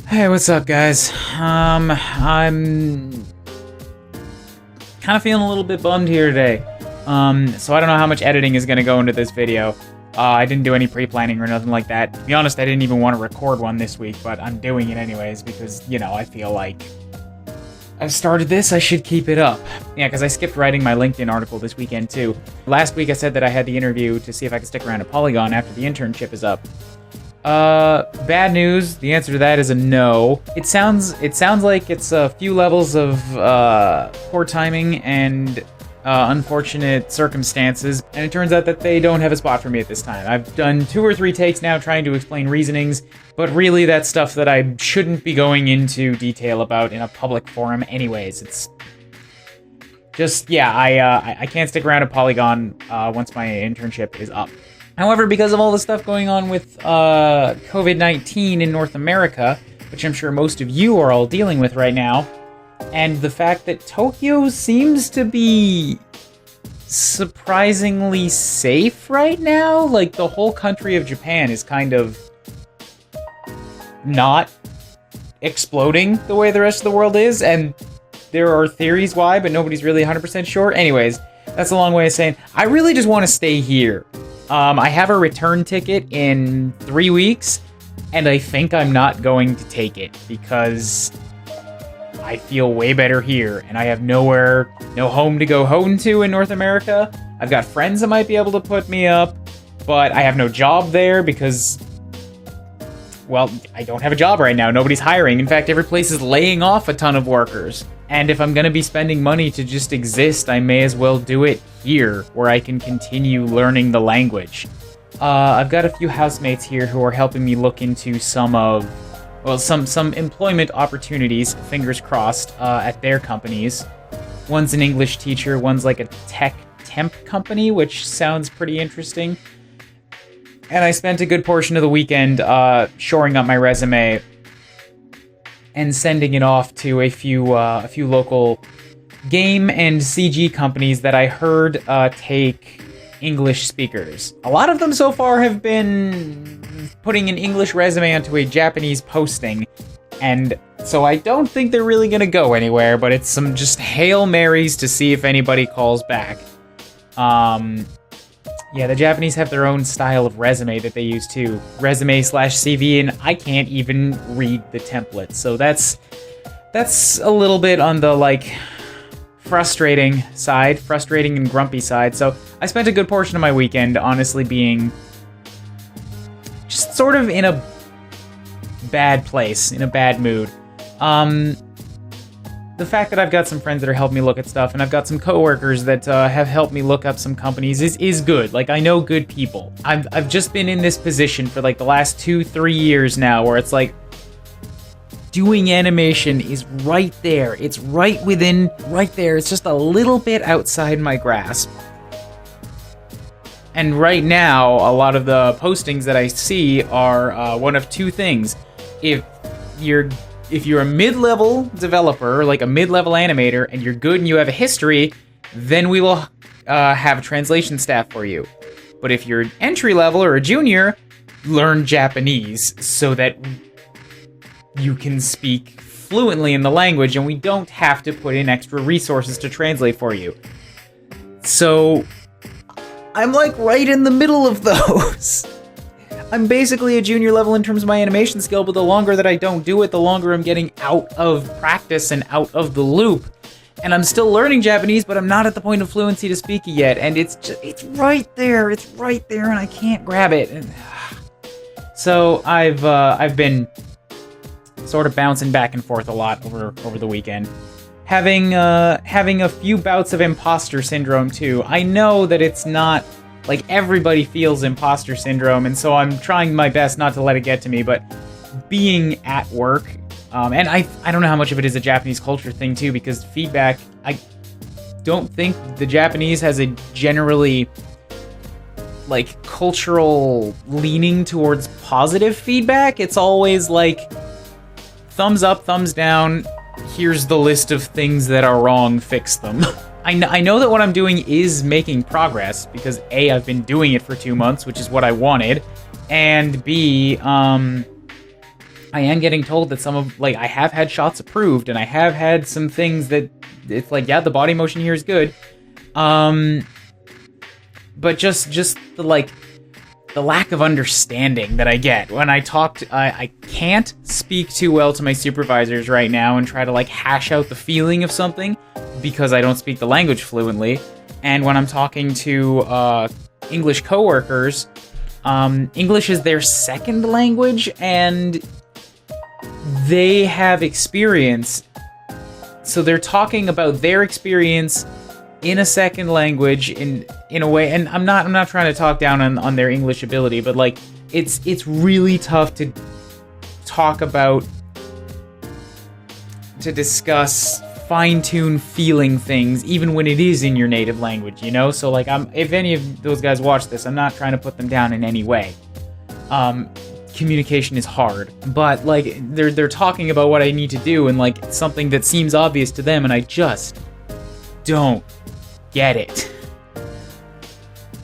Hey, what's up, guys? I'm kind of feeling a little bit bummed here today. So I don't know how much editing is going to go into this video. I didn't do any pre-planning or nothing like that. To be honest, I didn't even want to record one this week, but I'm doing it anyways because, you know, I feel like I've started this, I should keep it up. Yeah, because I skipped writing my LinkedIn article this weekend, too. Last week I said that I had the interview to see if I could stick around at Polygon after the internship is up. Bad news. The answer to that is a no. It sounds like it's a few levels of, poor timing and, unfortunate circumstances, and it turns out that they don't have a spot for me at this time. I've done 2 or 3 takes now trying to explain reasonings, but really that's stuff that I shouldn't be going into detail about in a public forum anyways. It's just, yeah, I can't stick around at Polygon, once my internship is up. However, because of all the stuff going on with COVID-19 in North America, which I'm sure most of you are all dealing with right now, and the fact that Tokyo seems to be surprisingly safe right now, like the whole country of Japan is kind of not exploding the way the rest of the world is, and there are theories why, but nobody's really 100% sure. Anyways, that's a long way of saying I really just want to stay here. I have a return ticket in 3 weeks, and I think I'm not going to take it because I feel way better here, and I have no home to go home to in North America. I've got friends that might be able to put me up, but I have no job there because, well, I don't have a job right now. Nobody's hiring. In fact, every place is laying off a ton of workers. And if I'm going to be spending money to just exist, I may as well do it here, where I can continue learning the language. I've got a few housemates here who are helping me look into some employment opportunities, fingers crossed, at their companies. One's an English teacher, one's like a tech temp company, which sounds pretty interesting. And I spent a good portion of the weekend shoring up my resume and sending it off to a few local game and CG companies that I heard take English speakers. A lot of them so far have been putting an English resume onto a Japanese posting, and so I don't think they're really gonna go anywhere, but it's some just Hail Marys to see if anybody calls back. Yeah, the Japanese have their own style of resume that they use too. Resume/CV, and I can't even read the template. So that's a little bit on the, like, frustrating and grumpy side. So I spent a good portion of my weekend honestly being just sort of in a bad place, in a bad mood. The fact that I've got some friends that are helping me look at stuff, and I've got some coworkers that have helped me look up some companies is good. Like, I know good people. I've just been in this position for like the last 2-3 years now, where it's like doing animation is right there. It's right there. It's just a little bit outside my grasp. And right now, a lot of the postings that I see are one of 2 things. If you're a mid-level developer, like a mid-level animator, and you're good and you have a history, then we will have a translation staff for you. But if you're entry-level or a junior, learn Japanese so that you can speak fluently in the language, and we don't have to put in extra resources to translate for you. So I'm like right in the middle of those. I'm basically a junior level in terms of my animation skill, but the longer that I don't do it, the longer I'm getting out of practice and out of the loop. And I'm still learning Japanese, but I'm not at the point of fluency to speak it yet. And it's right there, and I can't grab it. And so I've been sort of bouncing back and forth a lot over the weekend, having a few bouts of imposter syndrome too. I know that it's not like everybody feels imposter syndrome, and so I'm trying my best not to let it get to me, but being at work, and I don't know how much of it is a Japanese culture thing too, because feedback, I don't think the Japanese has a generally, like, cultural leaning towards positive feedback. It's always like, thumbs up, thumbs down, here's the list of things that are wrong, fix them. I know that what I'm doing is making progress, because A, I've been doing it for 2 months, which is what I wanted, and B, I am getting told that some of, like, I have had shots approved, and I have had some things that it's like, yeah, the body motion here is good. But just the, like, the lack of understanding that I get when I talk to, I can't speak too well to my supervisors right now and try to, like, hash out the feeling of something because I don't speak the language fluently. And when I'm talking to English coworkers, English is their second language, and they have experience. So they're talking about their experience in a second language in a way, and I'm not trying to talk down on their English ability, but like it's really tough to talk about, to discuss fine-tune feeling things even when it is in your native language, you know? So like, if any of those guys watch this, I'm not trying to put them down in any way. Communication is hard, but like they're talking about what I need to do and like something that seems obvious to them, and I just don't get it.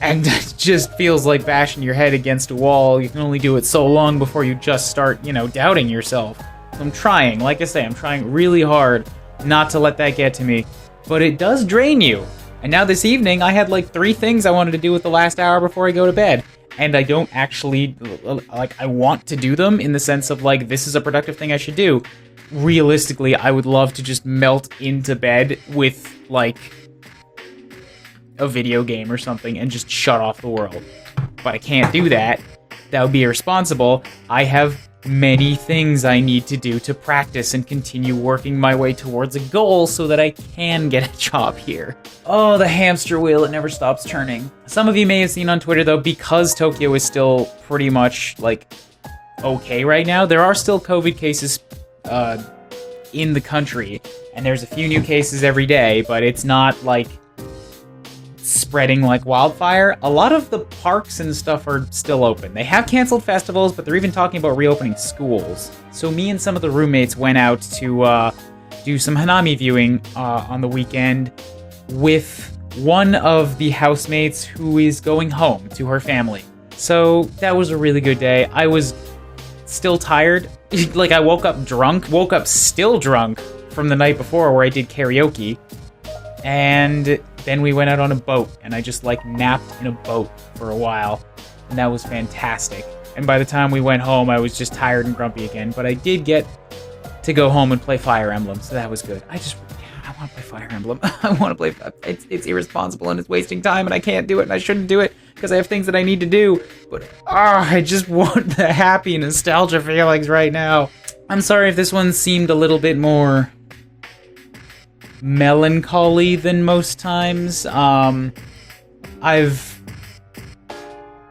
And it just feels like bashing your head against a wall. You can only do it so long before you just start, you know, doubting yourself. So I'm trying, like I say, I'm trying really hard not to let that get to me, but it does drain you. And now this evening, I had like 3 things I wanted to do with the last hour before I go to bed. And I don't actually, like, I want to do them in the sense of, like, this is a productive thing I should do. Realistically, I would love to just melt into bed with, like, a video game or something and just shut off the world. But I can't do that. That would be irresponsible. I have many things I need to do to practice and continue working my way towards a goal so that I can get a job here. Oh, the hamster wheel, it never stops turning. Some of you may have seen on Twitter, though, because Tokyo is still pretty much, like, okay right now, there are still COVID cases in the country, and there's a few new cases every day, but it's not, like, spreading like wildfire. A lot of the parks and stuff are still open. They have canceled festivals, but they're even talking about reopening schools. So me and some of the roommates went out to do some Hanami viewing on the weekend with one of the housemates who is going home to her family. So that was a really good day. I was still tired. Like, I woke up still drunk from the night before where I did karaoke. And then we went out on a boat, and I just, like, napped in a boat for a while, and that was fantastic. And by the time we went home, I was just tired and grumpy again, but I did get to go home and play Fire Emblem, so that was good. I want to play Fire Emblem. I want to play... It's irresponsible, and it's wasting time, and I can't do it, and I shouldn't do it, because I have things that I need to do, but I just want the happy nostalgia feelings right now. I'm sorry if this one seemed a little bit more melancholy than most times. I've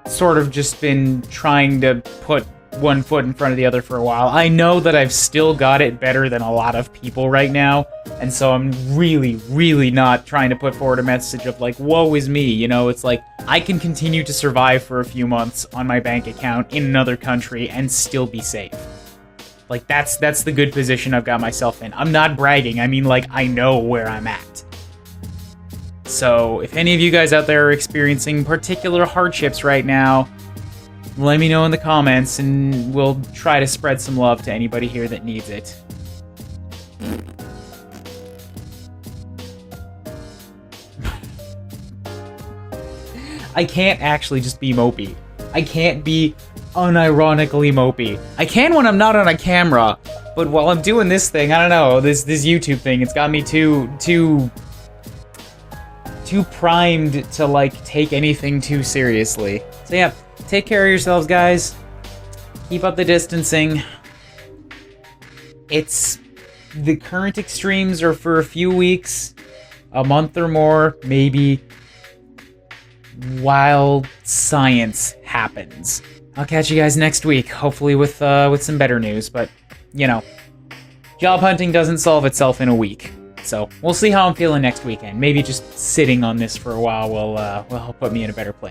sort of just been trying to put one foot in front of the other for a while. I know that I've still got it better than a lot of people right now, and so I'm really not trying to put forward a message of like, woe is me, you know? It's like, I can continue to survive for a few months on my bank account in another country and still be safe. Like, that's the good position I've got myself in. I'm not bragging. I mean, like, I know where I'm at. So, if any of you guys out there are experiencing particular hardships right now, let me know in the comments, and we'll try to spread some love to anybody here that needs it. I can't actually just be mopey. I can't be unironically mopey. I can when I'm not on a camera, but while I'm doing this thing, I don't know, this YouTube thing, it's got me too primed to, like, take anything too seriously. So yeah, take care of yourselves, guys. Keep up the distancing. The current extremes are for a few weeks, a month or more, maybe, while science happens. I'll catch you guys next week, hopefully with some better news, but, you know, job hunting doesn't solve itself in a week. So, we'll see how I'm feeling next weekend. Maybe just sitting on this for a while will help put me in a better place.